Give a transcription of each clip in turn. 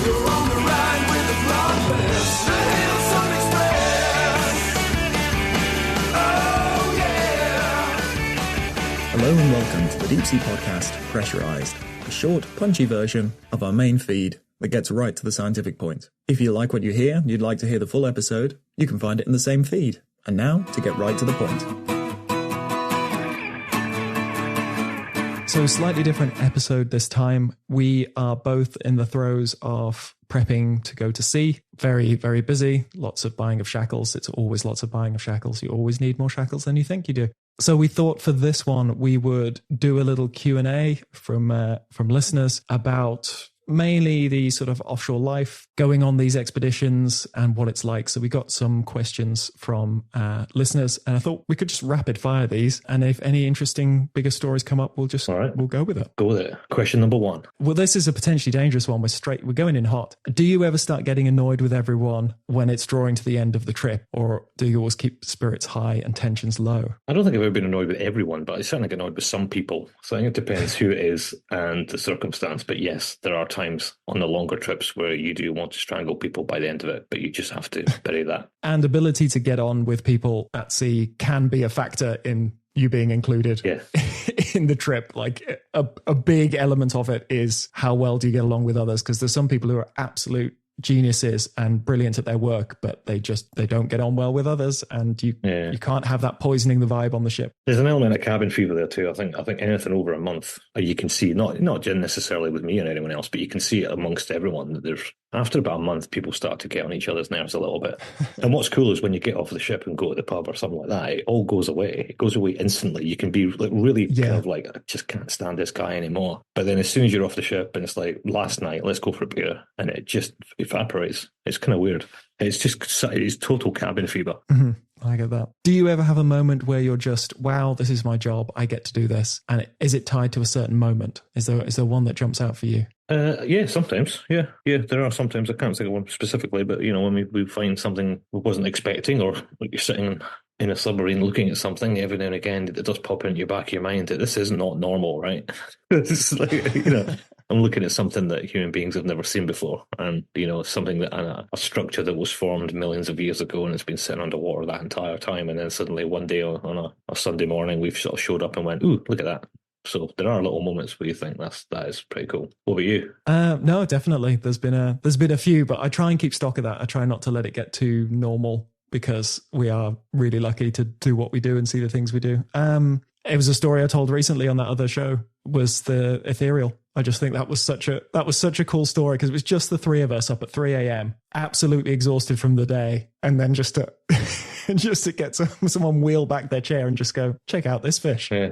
You're on the ride with the progress. The Hillsong Express. Oh yeah. Hello and welcome to the Deep Sea Podcast, Pressurised, a short, punchy version of our main feed that gets right to the scientific point. If you like what you hear and you'd like to hear the full episode, you can find it in the same feed. And now, to get right to the point. So, slightly different episode this time. We are both in the throes of prepping to go to sea. Very, very busy. Lots of buying of shackles. It's always lots of buying of shackles. You always need more shackles than you think you do. So we thought for this one, we would do a little Q&A from listeners about mainly the sort of offshore life, going on these expeditions and what it's like. So we got some questions from listeners, and I thought we could just rapid fire these. And if any interesting bigger stories come up, we'll go with it. Go with it. Question number one. Well, this is a potentially dangerous one. We're going in hot. Do you ever start getting annoyed with everyone when it's drawing to the end of the trip, or do you always keep spirits high and tensions low? I don't think I've ever been annoyed with everyone, but I certainly get annoyed with some people. So I think it depends who it is and the circumstance. But yes, there are times on the longer trips where you do want to strangle people by the end of it, but you just have to bury that. And ability to get on with people at sea can be a factor in you being included in the trip. Like a big element of it is how well do you get along with others? Because there's some people who are absolute geniuses and brilliant at their work, but they don't get on well with others, and you can't have that poisoning the vibe on the ship. There's an element of cabin fever there too. I think anything over a month, you can see not necessarily with me and anyone else, but you can see it amongst everyone that there's, after about a month, people start to get on each other's nerves a little bit. And what's cool is when you get off the ship and go to the pub or something like that, it all goes away. It goes away instantly. You can be like really kind of like, I just can't stand this guy anymore. But then as soon as you're off the ship and it's like, last night, let's go for a beer, and it just evaporates. It's kind of weird. It's total cabin fever. Mm-hmm. I get that. Do you ever have a moment where you're just, wow, this is my job, I get to do this? And is it tied to a certain moment? Is there one that jumps out for you? Yeah, sometimes. Yeah, there are sometimes. I can't think of one specifically, but when we find something we wasn't expecting, or like you're sitting in a submarine looking at something, every now and again it does pop into your back of your mind that this is not normal, right? It's like, I'm looking at something that human beings have never seen before, and something that a structure that was formed millions of years ago and it's been sitting underwater that entire time, and then suddenly one day on a Sunday morning we've sort of showed up and went, ooh, look at that. So there are little moments where you think that is pretty cool. What about you? No, definitely. There's been a few, but I try and keep stock of that. I try not to let it get too normal, because we are really lucky to do what we do and see the things we do. It was a story I told recently on that other show, was the ethereal. I just think that was such a cool story, because it was just the three of us up at 3 a.m, absolutely exhausted from the day, and then just to get someone wheel back their chair and just go, check out this fish. Yeah.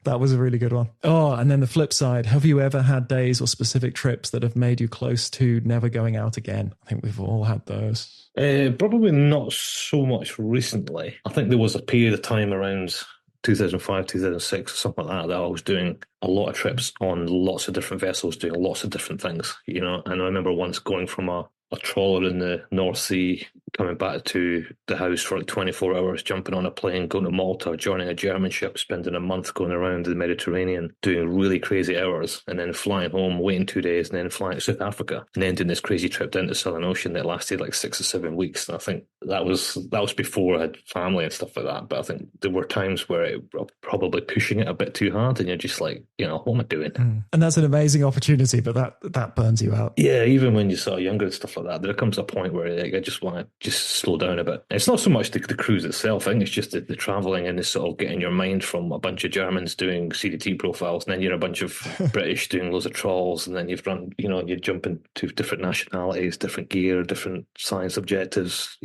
That was a really good one. Oh, and then the flip side, have you ever had days or specific trips that have made you close to never going out again? I think we've all had those. Probably not so much recently. I think there was a period of time around 2005, 2006, or something like that I was doing a lot of trips on lots of different vessels, doing lots of different things, and I remember once going from a trawler in the North Sea, coming back to the house for like 24 hours, jumping on a plane, going to Malta, joining a German ship, spending a month going around the Mediterranean, doing really crazy hours, and then flying home, waiting 2 days, and then flying to South Africa, and then doing this crazy trip down to the Southern Ocean that lasted like 6 or 7 weeks. And I think that was before I had family and stuff like that. But I think there were times where it was probably pushing it a bit too hard, and you're just like, what am I doing? And that's an amazing opportunity, but that burns you out. Yeah, even when you're sort of younger and stuff like that, there comes a point where I just want to just slow down a bit. It's not so much the cruise itself. I think it's just the travelling and the sort of getting your mind from a bunch of Germans doing CDT profiles, and then you're a bunch of British doing loads of trawls, and then you've run, you're jumping to different nationalities, different gear, different science objectives,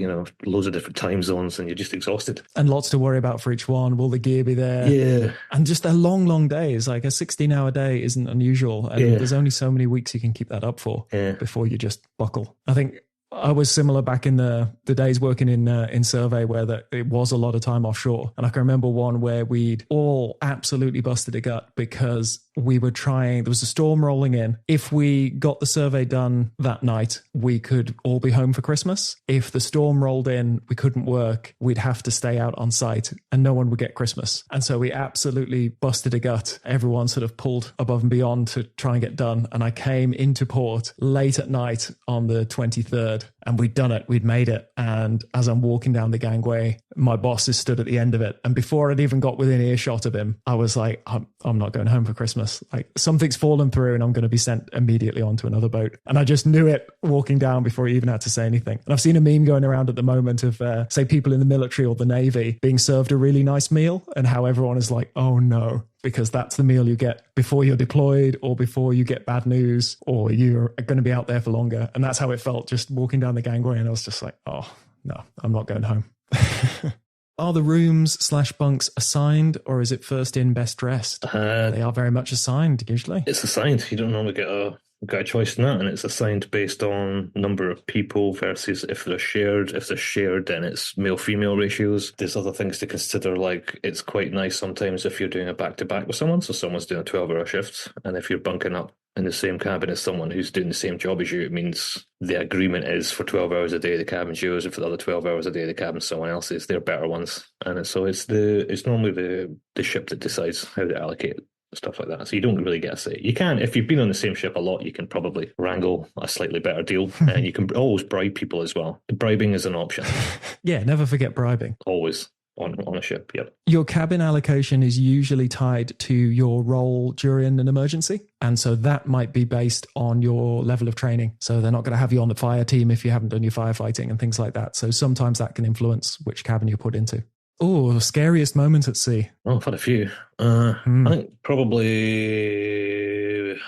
loads of different time zones, and you're just exhausted. And lots to worry about for each one. Will the gear be there? Yeah. And just they're long, long days. Like a 16-hour day isn't unusual. And there's only so many weeks you can keep that up for before you just buckle. I think I was similar back in the days working in survey where it was a lot of time offshore. And I can remember one where we'd all absolutely busted a gut because we were trying, there was a storm rolling in. If we got the survey done that night, we could all be home for Christmas. If the storm rolled in, we couldn't work, we'd have to stay out on site and no one would get Christmas. And so we absolutely busted a gut. Everyone sort of pulled above and beyond to try and get done. And I came into port late at night on the 23rd. And we'd done it, we'd made it. And as I'm walking down the gangway, my boss is stood at the end of it. And before I'd even got within earshot of him, I was like, I'm not going home for Christmas. Like something's fallen through and I'm going to be sent immediately onto another boat. And I just knew it walking down before he even had to say anything. And I've seen a meme going around at the moment of, say, people in the military or the Navy being served a really nice meal and how everyone is like, oh no. Because that's the meal you get before you're deployed or before you get bad news or you're going to be out there for longer. And that's how it felt just walking down the gangway. And I was just like, oh, no, I'm not going home. Are the rooms/bunks assigned or is it first in, best dressed? They are very much assigned usually. It's assigned. You don't normally get a choice in that, and it's assigned based on number of people versus if they're shared. If they're shared, then it's male-female ratios. There's other things to consider, like it's quite nice sometimes if you're doing a back-to-back with someone, so someone's doing a 12-hour shift, and if you're bunking up in the same cabin as someone who's doing the same job as you, it means the agreement is for 12 hours a day the cabin's yours, and for the other 12 hours a day the cabin's someone else's. They're better ones, and so it's normally the ship that decides how to allocate stuff like that. So you don't really get a say. You can, if you've been on the same ship a lot, you can probably wrangle a slightly better deal. And you can always bribe people as well. Bribing is an option. Yeah, never forget bribing. Always on a ship, yep. Your cabin allocation is usually tied to your role during an emergency. And so that might be based on your level of training. So they're not going to have you on the fire team if you haven't done your firefighting and things like that. So sometimes that can influence which cabin you're put into. Oh, scariest moment at sea. Oh, I've had a few. I think probably,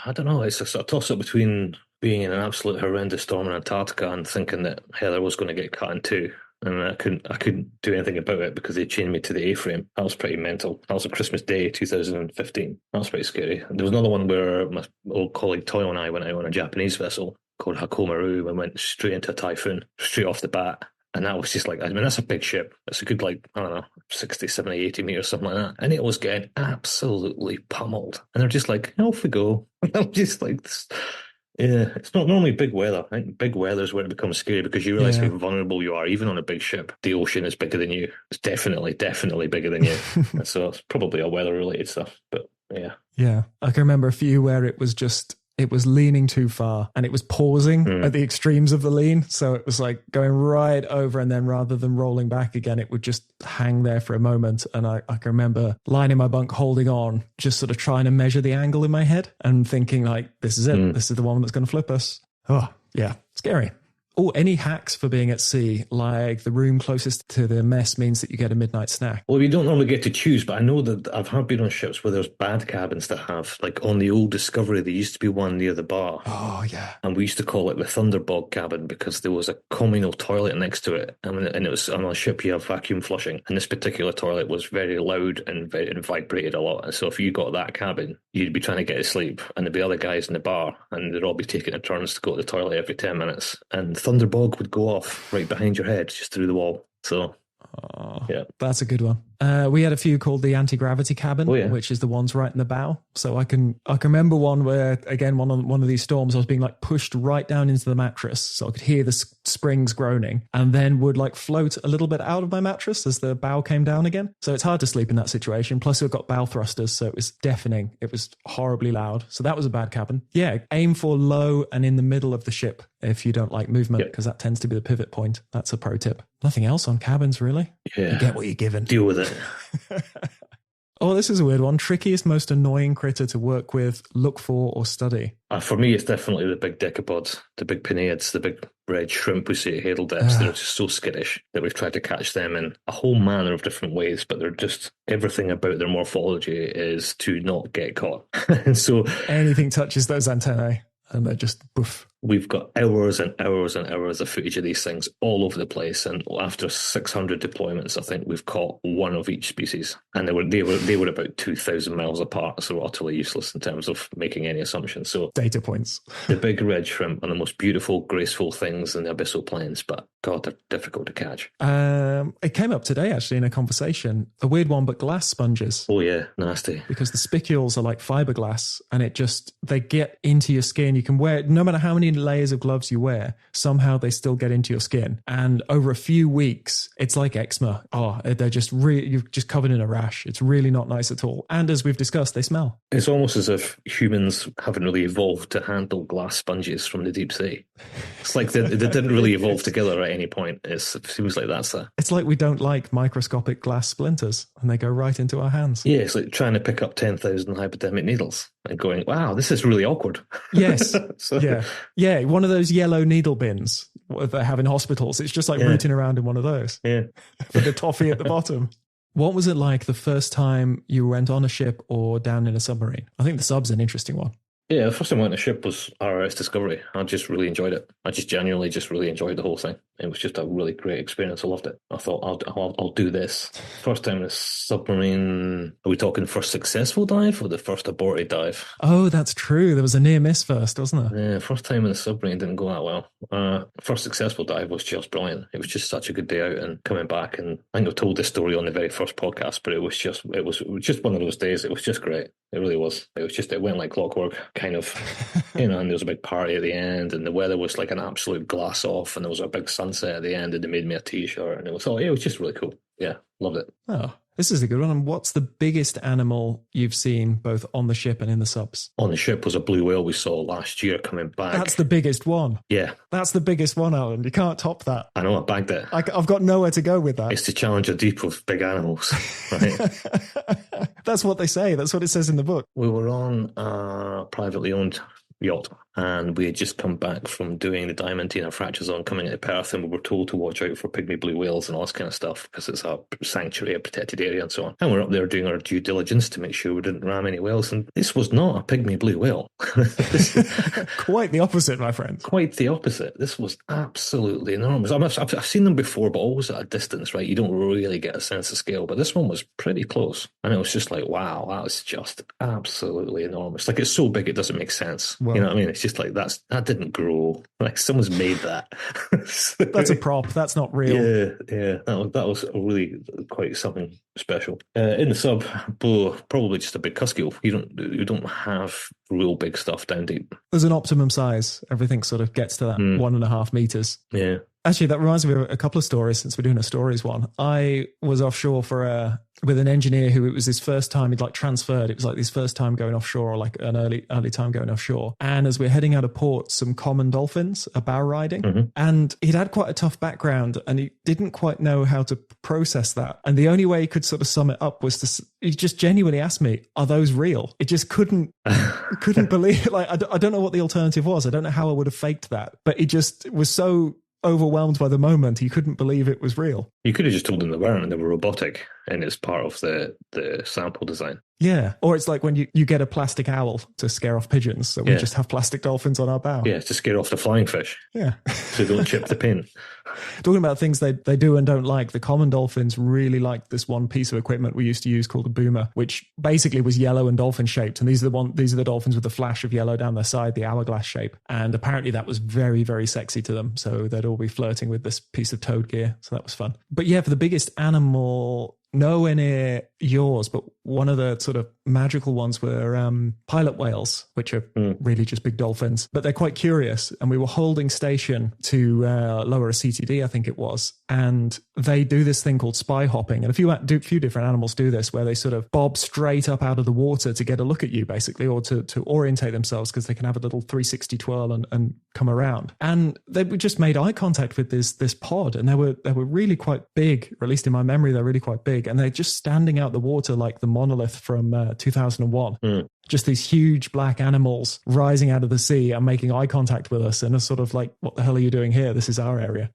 I don't know, it's a sort of toss-up between being in an absolute horrendous storm in Antarctica and thinking that Heather was going to get cut in two. And I couldn't do anything about it because they chained me to the A-frame. That was pretty mental. That was on Christmas Day, 2015. That was pretty scary. There was another one where my old colleague Toyo and I went out on a Japanese vessel called Hakomaru and went straight into a typhoon, straight off the bat. And that was just like, I mean, that's a big ship. It's a good, like, I don't know, 60, 70, 80 meters, something like that. And it was getting absolutely pummeled. And they're just like, off we go. And I'm just like, this. Yeah, it's not normally big weather. I think big weather is where it becomes scary because you realize how vulnerable you are. Even on a big ship, the ocean is bigger than you. It's definitely bigger than you. And so it's probably a weather-related stuff. But yeah. Yeah. I can remember a few where it was leaning too far and it was pausing at the extremes of the lean. So it was like going right over and then rather than rolling back again, it would just hang there for a moment. And I can remember lying in my bunk holding on, just sort of trying to measure the angle in my head and thinking like, this is it. This is the one that's going to flip us. Oh, yeah. Scary. Oh, any hacks for being at sea? Like the room closest to the mess means that you get a midnight snack. Well, you don't normally get to choose, but I know that I've been on ships where there's bad cabins that have, like on the old Discovery, there used to be one near the bar. Oh, yeah. And we used to call it the Thunderbog cabin because there was a communal toilet next to it. And it was on a ship, you have vacuum flushing. And this particular toilet was very loud and vibrated a lot. And so if you got that cabin, you'd be trying to get to sleep. And there'd be other guys in the bar and they'd all be taking their turns to go to the toilet every 10 minutes. And Thunderbog would go off right behind your head, just through the wall. So, yeah. That's a good one. We had a few called the anti-gravity cabin, which is the ones right in the bow. So I can remember one where, again, one of these storms, I was being like pushed right down into the mattress. So I could hear the springs groaning and then would like float a little bit out of my mattress as the bow came down again. So it's hard to sleep in that situation. Plus we've got bow thrusters. So it was deafening. It was horribly loud. So that was a bad cabin. Yeah. Aim for low and in the middle of the ship if you don't like movement, because that tends to be the pivot point. That's a pro tip. Nothing else on cabins, really. Yeah. You get what you're given. Deal with it. Oh, this is a weird one. Trickiest, most annoying critter to work with, look for, or study? For me, it's definitely the big decapods, the big pinnaids, the big red shrimp we see at Hadal depths. They're just so skittish that we've tried to catch them in a whole manner of different ways, but they're just, everything about their morphology is to not get caught. And so anything touches those antennae and they're just boof. we've got hours and hours and hours of footage of these things all over the place. And after 600 deployments, I think we've caught one of each species, and they were about 2,000 miles apart, so utterly useless in terms of making any assumptions. So Data points. the big red shrimp are the most beautiful, graceful things in the abyssal plains, but God, they're difficult to catch. It came up today actually in a conversation. A weird one, but glass sponges. Oh yeah, nasty. Because the spicules are like fiberglass, and they get into your skin. You can wear, no matter how many layers of gloves you wear, somehow they still get into your skin. And over a few weeks, it's like eczema. Oh, they're just you're just covered in a rash. It's really not nice at all. And as we've discussed, they smell. It's almost as if humans haven't really evolved to handle glass sponges from the deep sea. It's like they didn't really evolve together at any point. It seems like that's a... It's like we don't like microscopic glass splinters, and they go right into our hands. Yeah, it's like trying to pick up 10,000 hypodermic needles and going, wow, this is really awkward. Yes. So, Yeah. One of those yellow needle bins that they have in hospitals. It's just like rooting around in one of those. Yeah. With the toffee at the bottom. What was it like the first time you went on a ship or down in a submarine? I think the sub's an interesting one. Yeah, the first time I went on a ship was RRS Discovery. I just really enjoyed it. I just genuinely just really enjoyed the whole thing. It was just a really great experience. I loved it. I thought, I'll do this. First time in a submarine, are we talking first successful dive or the first aborted dive? Oh, that's true. There was a near miss first, wasn't there? Yeah, first time in a submarine didn't go that well. First successful dive was just brilliant. It was just such a good day out and coming back. And I think I've told this story on the very first podcast, but it was just one of those days. It was just great. It really was. It went like clockwork, kind of, and there was a big party at the end, and the weather was like an absolute glass off, and there was a big sunset at the end, and they made me a t-shirt, and it was just really cool. Yeah, loved it. Oh, this is a good one. And what's the biggest animal you've seen both on the ship and in the subs? On the ship was a blue whale we saw last year coming back. That's the biggest one. Yeah. That's the biggest one, Alan. You can't top that. I know, I bagged it. I've got nowhere to go with that. It's to challenge a deep of big animals, right? That's what they say. That's what it says in the book. We were on a privately owned yacht, and we had just come back from doing the Diamantina fracture zone coming into Perth, and we were told to watch out for pygmy blue whales and all this kind of stuff because it's a sanctuary, a protected area and so on. And we're up there doing our due diligence to make sure we didn't ram any whales, and this was not a pygmy blue whale. Quite the opposite, my friend. Quite the opposite. This was absolutely enormous. I've seen them before, but always at a distance, right? You don't really get a sense of scale, but this one was pretty close. And it was just like, wow, that was just absolutely enormous. Like, it's so big it doesn't make sense. Well, you know what I mean? It's just like, that didn't grow. Like, someone's made that. That's a prop. That's not real. Yeah. That was really quite something special. In the sub, probably just a big cuskeel. You don't have real big stuff down deep. There's an optimum size. Everything sort of gets to that 1.5 meters. Yeah. Actually, that reminds me of a couple of stories since we're doing a stories one. I was offshore with an engineer who it was his first time. He'd like transferred. It was like his first time going offshore, or like an early time going offshore. And as we're heading out of port, some common dolphins are bow riding. Mm-hmm. And he'd had quite a tough background and he didn't quite know how to process that. And the only way he could sort of sum it up was he just genuinely asked me, are those real? It just couldn't believe it. Like, I don't know what the alternative was. I don't know how I would have faked that. But he just was so overwhelmed by the moment, he couldn't believe it was real. You could have just told them they weren't and they were robotic, and it's part of the sample design. Yeah. Or it's like when you get a plastic owl to scare off pigeons, so we just have plastic dolphins on our bow. Yeah, to scare off the flying fish. Yeah. So don't chip the pin. Talking about things they do and don't like, the common dolphins really liked this one piece of equipment we used to use called a boomer, which basically was yellow and dolphin shaped. And these are the dolphins with the flash of yellow down their side, the hourglass shape. And apparently that was very, very sexy to them. So they'd all be flirting with this piece of toad gear. So that was fun. But yeah, for the biggest animal, nowhere near yours, but one of the sort of magical ones were pilot whales, which are really just big dolphins, but they're quite curious. And we were holding station to lower a CTD, I think it was, and they do this thing called spy hopping. And a few different animals do this, where they sort of bob straight up out of the water to get a look at you, basically, or to orientate themselves, because they can have a little 360 twirl and come around. And they just made eye contact with this pod, and they were really quite big, or at least in my memory, they're really quite big. And they're just standing out the water like the monolith from 2001. Just these huge black animals rising out of the sea and making eye contact with us, and are sort of like, what the hell are you doing here? This is our area.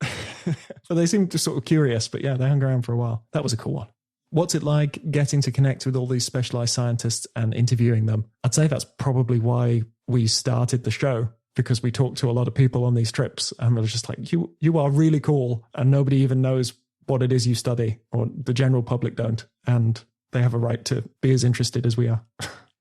But they seemed just sort of curious, but yeah, they hung around for a while. That was a cool one. What's it like getting to connect with all these specialized scientists and interviewing them? I'd say that's probably why we started the show. because we talked to a lot of people on these trips, and we were just like, you are really cool, and nobody even knows what it is you study, or the general public don't, and they have a right to be as interested as we are.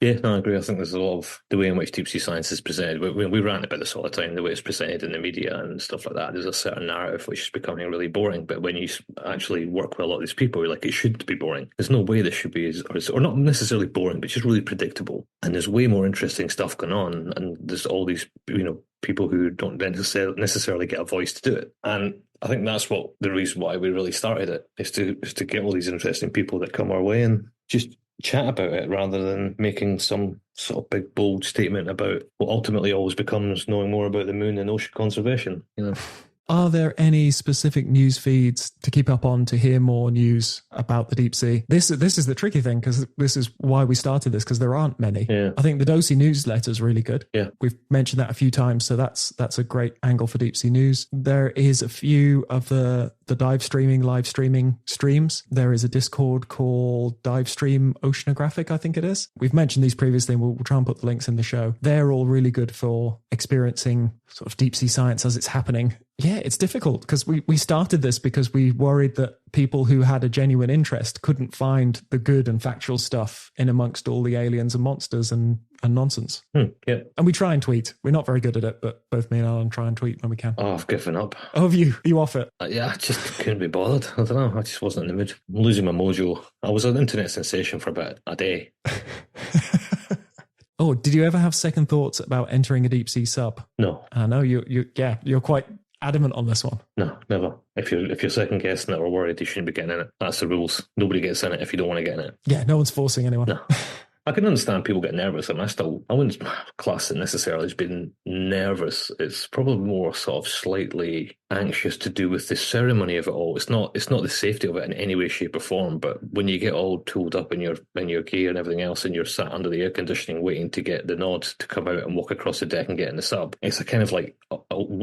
Yeah, no, I agree. I think there's a lot of the way in which deep sea science is presented. We rant about this all the time, the way it's presented in the media and stuff like that. There's a certain narrative which is becoming really boring. But when you actually work with a lot of these people, you're like, it shouldn't be boring. There's no way this should be, or not necessarily boring, but just really predictable. And there's way more interesting stuff going on. And there's all these, people who don't necessarily get a voice to do it. And I think that's what the reason why we really started it is to get all these interesting people that come our way and just chat about it rather than making some sort of big bold statement about what ultimately always becomes knowing more about the moon and ocean conservation. Are there any specific news feeds to keep up on to hear more news about the deep sea? This is the tricky thing, because this is why we started this, because there aren't many. Yeah. I think the Dosey newsletter is really good. Yeah. We've mentioned that a few times, so that's a great angle for deep sea news. There is a few of the live streaming streams. There is a Discord called Dive Stream Oceanographic, I think it is. We've mentioned these previously, and we'll try and put the links in the show. They're all really good for experiencing sort of deep sea science as it's happening. Yeah, it's difficult because we started this because we worried that people who had a genuine interest couldn't find the good and factual stuff in amongst all the aliens and monsters and nonsense. Yeah. And we try and tweet. We're not very good at it, but both me and Alan try and tweet when we can. Oh, I've given up. Oh, have you? Are you off it? Yeah, I just couldn't be bothered. I don't know. I just wasn't in the mood. I'm losing my mojo. I was an internet sensation for about a day. Oh, did you ever have second thoughts about entering a deep sea sub? No. I know you're quite adamant on this one. No, never. If you're second guessing it or worried, you shouldn't be getting in it. That's the rules. Nobody gets in it if you don't want to get in it. Yeah, no one's forcing anyone. No. I can understand people get nervous, and I wouldn't class it necessarily as being nervous. It's probably more sort of slightly anxious to do with the ceremony of it all. It's not the safety of it in any way, shape, or form. But when you get all tooled up in your gear and everything else, and you're sat under the air conditioning waiting to get the nod to come out and walk across the deck and get in the sub, it's a kind of like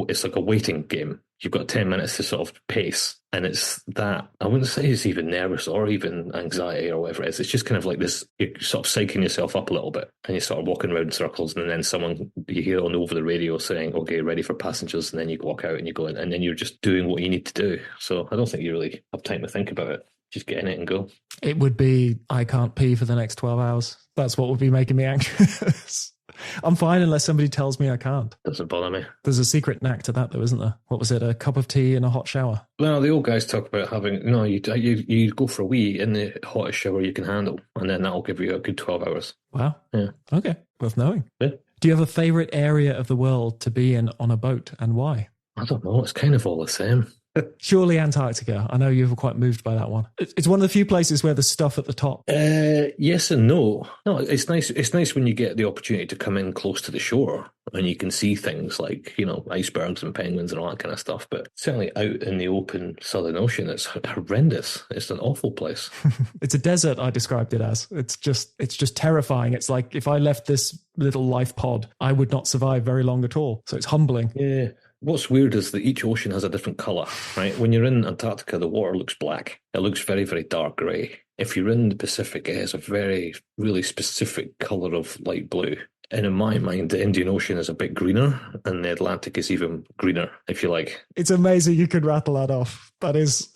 it's like a waiting game. You've got 10 minutes to sort of pace. And it's that, I wouldn't say it's even nervous or even anxiety or whatever it is. It's just kind of like this, you're sort of psyching yourself up a little bit and you're sort of walking around in circles, and then you hear on over the radio saying, okay, ready for passengers. And then you walk out and you go in, and then you're just doing what you need to do. So I don't think you really have time to think about it. Just get in it and go. It would be, I can't pee for the next 12 hours. That's what would be making me anxious. I'm fine unless somebody tells me I can't. Doesn't bother me. There's a secret knack to that, though, isn't there? What was it? A cup of tea and a hot shower? Well, the old guys talk about having, you go for a wee in the hottest shower you can handle, and then that'll give you a good 12 hours. Wow. Yeah. Okay. Worth knowing. Yeah. Do you have a favourite area of the world to be in on a boat, and why? I don't know. It's kind of all the same. Surely Antarctica. I know you were quite moved by that one. It's one of the few places where there's stuff at the top. Yes and no. No, it's nice. It's nice when you get the opportunity to come in close to the shore and you can see things like, icebergs and penguins and all that kind of stuff. But certainly out in the open Southern Ocean, it's horrendous. It's an awful place. It's a desert, I described it as. It's just terrifying. It's like if I left this little life pod, I would not survive very long at all. So it's humbling. Yeah. What's weird is that each ocean has a different colour, right? When you're in Antarctica, the water looks black. It looks very, very dark grey. If you're in the Pacific, it has a very, really specific colour of light blue. And in my mind, the Indian Ocean is a bit greener, and the Atlantic is even greener, if you like. It's amazing you could rattle that off. That is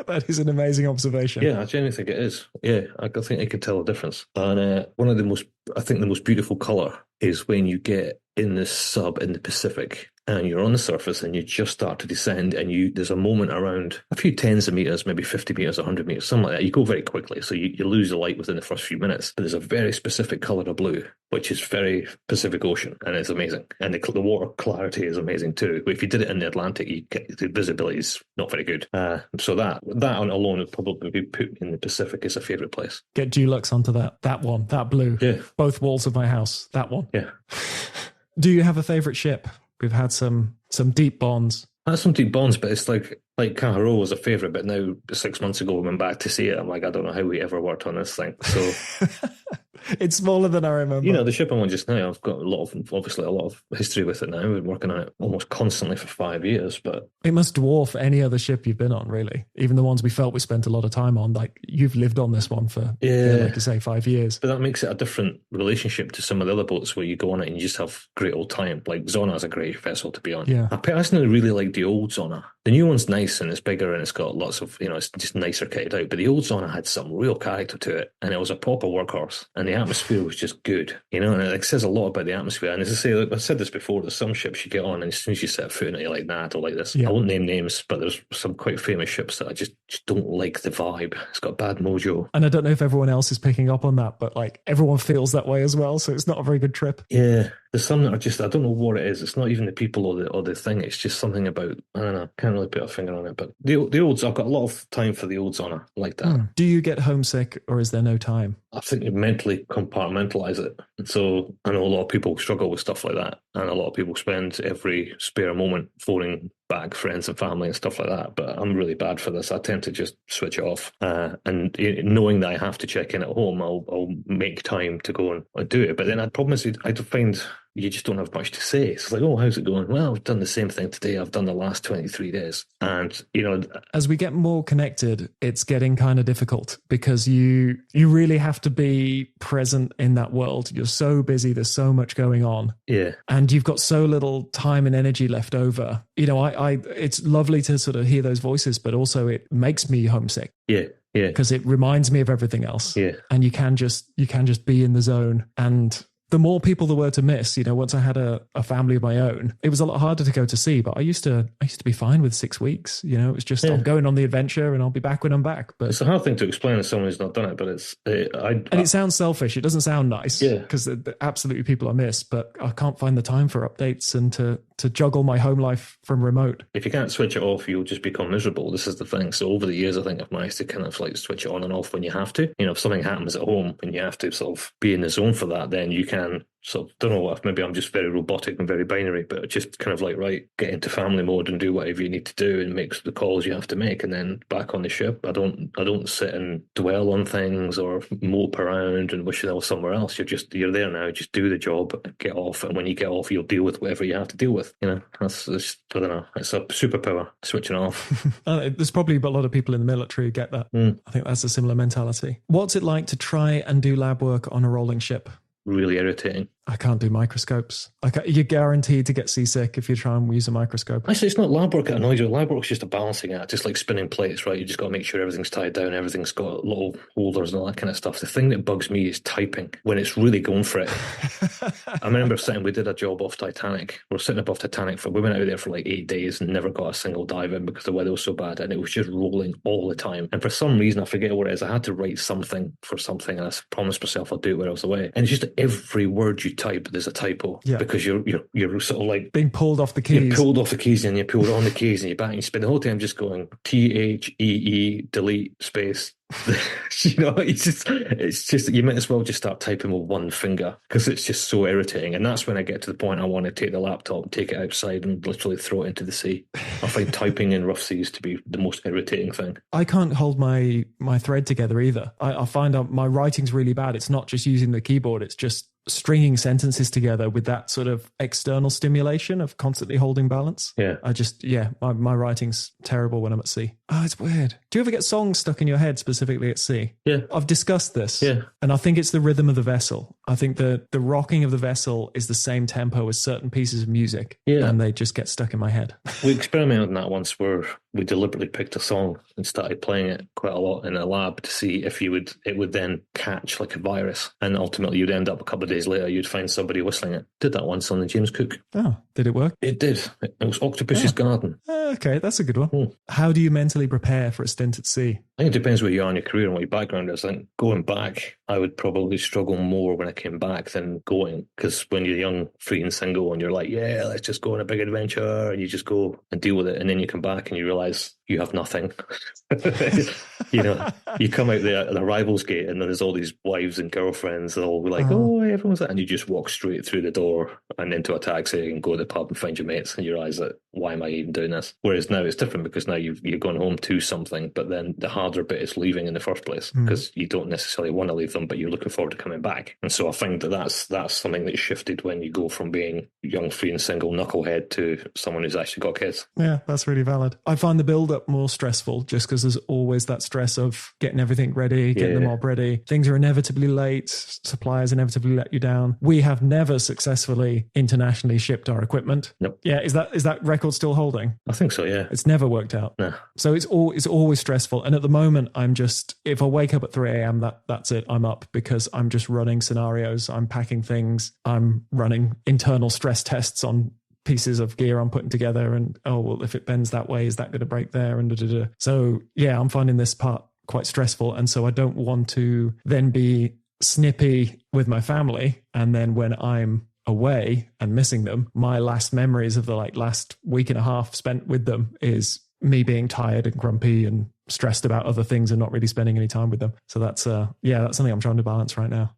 that is an amazing observation. Yeah, I genuinely think it is. Yeah, I think I could tell a difference. And one of the most beautiful colour is when you get in this sub in the Pacific and you're on the surface and you just start to descend, and there's a moment around a few tens of meters, maybe 50 meters, 100 meters, something like that. You go very quickly, so you lose the light within the first few minutes. But there's a very specific colour of blue, which is very Pacific Ocean, and it's amazing. And the water clarity is amazing too. But if you did it in the Atlantic, the visibility is not very good. So that alone would probably be put in the Pacific as a favourite place. Get Dulux onto that one, that blue. Yeah. Both walls of my house, that one. Yeah. Do you have a favourite ship? We've had some deep bonds. That's some deep bonds, but it's like Kaharo was a favourite, but now 6 months ago we went back to see it. I'm like, I don't know how we ever worked on this thing. So It's smaller than I remember. You know, the ship I'm on just now, I've got obviously a lot of history with it now. I've been working on it almost constantly for 5 years, but it must dwarf any other ship you've been on, really. Even the ones we felt we spent a lot of time on. Like, you've lived on this one for, like you say, 5 years. But that makes it a different relationship to some of the other boats where you go on it and you just have great old time. Like, Zona's a great vessel to be on. Yeah. I personally really like the old Zona. The new one's nice and it's bigger and it's got lots of, it's just nicer kitted out. But the old Zona had some real character to it, and it was a proper workhorse, and the atmosphere was just good, and it says a lot about the atmosphere. And as I say, like I've said this before, there's some ships you get on and as soon as you set foot in it, you're like, nah, I don't like this. I won't name names, but there's some quite famous ships that I just don't like the vibe. It's got bad mojo. And I don't know if everyone else is picking up on that, but like everyone feels that way as well, so it's not a very good trip. Yeah. There's some that are just, I don't know what it is. It's not even the people or the thing. It's just something about, I don't know, can't really put a finger on it. But the olds, I've got a lot of time for the olds on her, like that. Do you get homesick, or is there no time? I think you mentally compartmentalize it. And so I know a lot of people struggle with stuff like that. And a lot of people spend every spare moment phoning back friends and family and stuff like that. But I'm really bad for this. I tend to just switch it off. And knowing that I have to check in at home, I'll make time to go and do it. But then the problem is I find you just don't have much to say. It's like, oh, how's it going? Well, I've done the same thing today. I've done the last 23 days. And, as we get more connected, it's getting kind of difficult because you really have to be present in that world. You're so busy. There's so much going on. Yeah. And you've got so little time and energy left over. It's lovely to sort of hear those voices, but also it makes me homesick. Yeah. Yeah. Because it reminds me of everything else. Yeah. And you can just be in the zone. And the more people there were to miss, once I had a family of my own, it was a lot harder to go to sea. But I used to be fine with 6 weeks. It was just, I'm going on the adventure and I'll be back when I'm back. But it's a hard thing to explain to someone who's not done it, but it sounds selfish. It doesn't sound nice. Yeah. Because absolutely people I miss, but I can't find the time for updates and to juggle my home life from remote. If you can't switch it off, you'll just become miserable. This is the thing. So over the years, I think I've managed to kind of like switch it on and off when you have to. If something happens at home and you have to sort of be in the zone for that, then you can sort of, don't know what, maybe I'm just very robotic and very binary, but just kind of like, right, get into family mode and do whatever you need to do and make the calls you have to make, and then back on the ship. I don't sit and dwell on things or mope around and wish I was somewhere else. You're there now, just do the job, get off, and when you get off, you'll deal with whatever you have to deal with. That's just, I don't know, it's a superpower, switching off. There's probably a lot of people in the military who get that. I think that's a similar mentality. What's it like to try and do lab work on a rolling ship? Really irritating. I can't do microscopes. You're guaranteed to get seasick if you try and use a microscope. Actually, it's not lab work that annoys you. Lab work's just a balancing act, just like spinning plates, right? You just got to make sure everything's tied down, everything's got little holders and all that kind of stuff. The thing that bugs me is typing when it's really going for it. I remember we did a job off Titanic. We were sitting above Titanic we went out there for like 8 days and never got a single dive in because the weather was so bad, and it was just rolling all the time. And for some reason, I forget what it is, I had to write something for something, and I promised myself I'll do it when I was away. And it's just every word you type, there's a typo. Because you're sort of like being pulled off the keys. You're pulled off the keys and you're pulled on the keys and you're back and you spend the whole time just going THEE delete space. It's just you might as well just start typing with one finger because it's just so irritating. And that's when I get to the point I want to take the laptop, take it outside and literally throw it into the sea. I find typing in rough seas to be the most irritating thing. I can't hold my thread together either. I find out my writing's really bad. It's not just using the keyboard, it's just stringing sentences together with that sort of external stimulation of constantly holding balance. My writing's terrible when I'm at sea. It's weird. Do you ever get songs stuck in your head specifically at sea? Yeah. I've discussed this. Yeah. And I think it's the rhythm of the vessel. I think the rocking of the vessel is the same tempo as certain pieces of music. Yeah. And they just get stuck in my head. We experimented on that once where we deliberately picked a song and started playing it quite a lot in a lab to see if it would then catch like a virus. And ultimately you'd end up a couple of days later, you'd find somebody whistling it. Did that once on the James Cook. Oh, did it work? It did. It was Octopus's Garden. Okay, that's a good one. How do you mentally prepare for a stint at sea? I think it depends where you are in your career and what your background is. I think going back, I would probably struggle more when I came back than going. Because when you're young, free and single, and you're like, yeah, let's just go on a big adventure, and you just go and deal with it, and then you come back and you realise you have nothing. You know, you come out the arrivals gate, and there's all these wives and girlfriends, and all be like, oh, everyone's that, and you just walk straight through the door and into a taxi and go to the pub and find your mates, and you realise that, why am I even doing this? Whereas now it's different, because now you're going home to something, but then the harder bit is leaving in the first place, because you don't necessarily want to leave them, but you're looking forward to coming back. And so I think that's something that shifted when you go from being young, free and single knucklehead to someone who's actually got kids. Yeah, that's really valid. I find the build-up more stressful, just because there's always that stress of getting everything ready, getting the mob ready. Things are inevitably late. Suppliers inevitably let you down. We have never successfully internationally shipped our equipment. Nope. Yeah, is that record still holding? I think so, yeah. It's never worked out. No. So it's always stressful. And at the moment, I'm just, if I wake up at 3 a.m., that's it. I'm up, because I'm just running scenarios. I'm packing things. I'm running internal stress tests on pieces of gear I'm putting together, and if it bends that way, is that going to break there? And So yeah, I'm finding this part quite stressful, and so I don't want to then be snippy with my family, and then when I'm away and missing them, my last memories of the last week and a half spent with them is me being tired and grumpy and stressed about other things and not really spending any time with them. So that's something I'm trying to balance right now.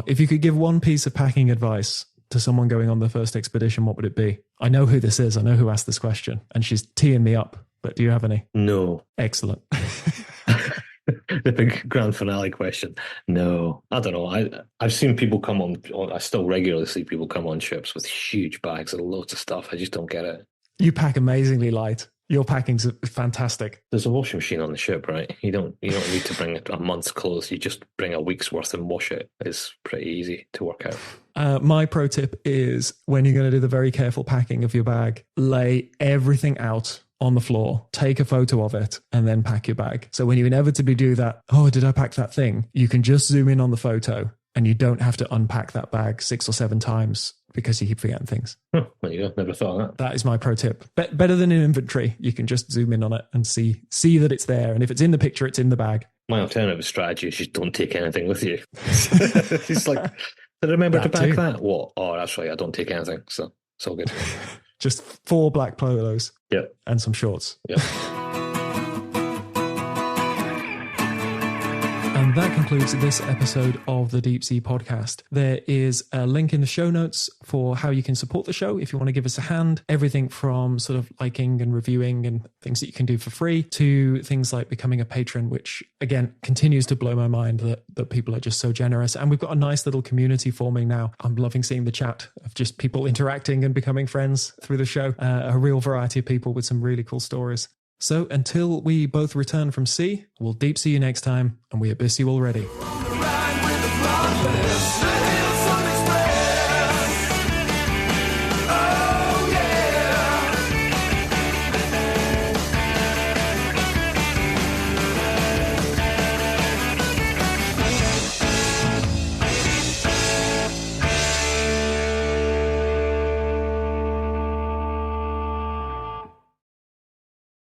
If you could give one piece of packing advice to someone going on the first expedition, what would it be? I know who this is. I know who asked this question, and she's teeing me up, but do you have any? No. Excellent. The big grand finale question. No, I don't know. I've seen people come on, I still regularly see people come on ships with huge bags and loads of stuff. I just don't get it. You pack amazingly light. Your packing's fantastic. There's a washing machine on the ship, right? You don't need to bring a month's clothes. You just bring a week's worth and wash it. It's pretty easy to work out. My pro tip is, when you're going to do the very careful packing of your bag, lay everything out on the floor, take a photo of it, and then pack your bag. So when you inevitably do that, did I pack that thing? You can just zoom in on the photo, and you don't have to unpack that bag 6 or 7 times because you keep forgetting things. There you go. Never thought of that. That is my pro tip. Better than an inventory. You can just zoom in on it and see that it's there. And if it's in the picture, it's in the bag. My alternative strategy is just don't take anything with you. It's like, did I remember to pack that? What? Oh, that's right. I don't take anything. So it's all good. Just 4 black polos. Yep. And some shorts. Yep. And that concludes this episode of the Deep Sea Podcast. There is a link in the show notes for how you can support the show if you want to give us a hand. Everything from sort of liking and reviewing and things that you can do for free to things like becoming a patron, which again continues to blow my mind that people are just so generous. And we've got a nice little community forming now. I'm loving seeing the chat of just people interacting and becoming friends through the show. A real variety of people with some really cool stories. So until we both return from sea, we'll deep sea you next time, and we abyss you already. Ride with the